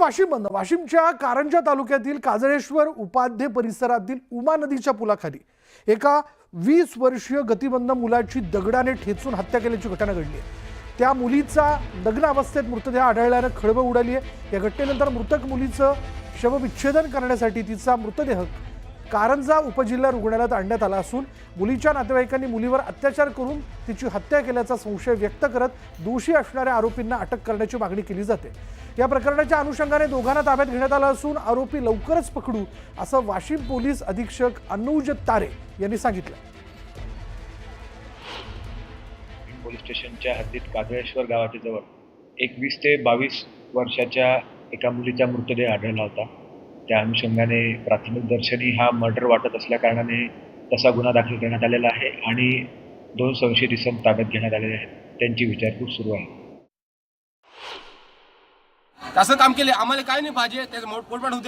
वाशिममधून वाशिमच्या कारंजा तालुक्यातील काजळेश्वर उपाध्ये परिसरातील उमा नदीच्या पुलाखाली एका 20 वर्षीय गतिमंद मुलाची दगडाने ठेचून हत्या केल्याची घटना घडली आहे। त्या मुलीचा नग्न अवस्थेत मृतदेह आढळल्याने खळबळ उडाली आहे। या घटनेनंतर मृतक मुलीचं शवविच्छेदन करण्यासाठी तिचा मृतदेह कारंजा उपजिल्हा रुग्णालयात आणण्यात आला असून मुलीच्या नातेवाईकांनी मुलीवर अत्याचार करून तिची हत्या केल्याचा संशय व्यक्त करत दोषी असणाऱ्या आरोपींना अटक करण्याची मागणी केली जाते। या प्रकरणाच्या अनुषंगाने दोघांना ताब्यात घेण्यात आलं असून आरोपी लवकरच पकडू असं वाशिम पोलीस अधीक्षक अनुज तारे यांनी सांगितलं। पोलीस स्टेशनच्या हद्दीत काजळेश्वर गावाच्या जवळ 21 ते 22 वर्षाच्या एका मुलीचा मृतदेह आढळला होता। त्या अनुषंगाने प्राथमिक दर्शनी हा मर्डर वाटत असल्या कारणाने तसा गुन्हा दाखल करण्यात आलेला आहे आणि 2 संशयित इसम ताब्यात घेण्यात आलेले आहेत। त्यांची विचारपूस सुरू आहे। असं काम केले आम्हाला काय नाही पाहिजे, त्याचं पोटपाट होऊ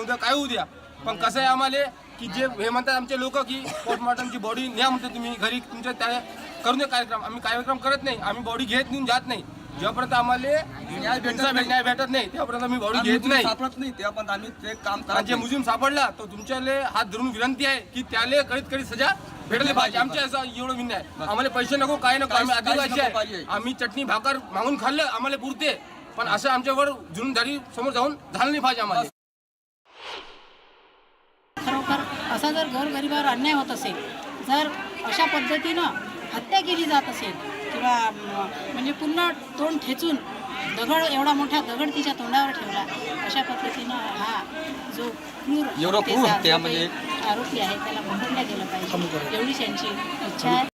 द्या काय होऊ द्या, पण कसं आहे आम्हाला की जे हे म्हणतात आमचे लोक की पोस्टमॉर्टमची बॉडी न्या म्हणते तुम्ही घरी तुमच्या त्या करून द्या कार्यक्रम। आम्ही कार्यक्रम करत नाही, आम्ही बॉडी घेत नाही, जात नाही। जेव्हापर्यंत आम्हाला न्याय भेटत नाही तेव्हापर्यंत आम्ही बॉडी घेत नाही, सापडत नाही तेव्हापर्यंत आम्ही ते काम करत। जे मुस्लिम सापडला तो तुमच्याले हात धरून विनंती आहे की त्याला कळीत सजा भेटली पाहिजे। आमच्या असं एवढं विनंती आहे, आम्हाला पैसे नको काय नको, आम्ही आदिवासी आहे, आम्ही चटणी भाकर मागून खाल्लं आम्हाला पुरते, पण असं आमच्यावर जुनदारी समोर जाऊन झालं नाही पाहिजे। आम्हाला खरोखर असा जर गोरगरिबावर अन्याय होत असेल, जर अशा पद्धतीनं हत्या केली जात असेल किंवा म्हणजे पुन्हा तोंड ठेचून दगड एवढा मोठा दगड तिच्या तोंडावर ठेवला, अशा पद्धतीनं हा जो क्रूर आरोपी आहे त्याला पकडलं गेलं पाहिजे एवढीच यांची इच्छा आहे।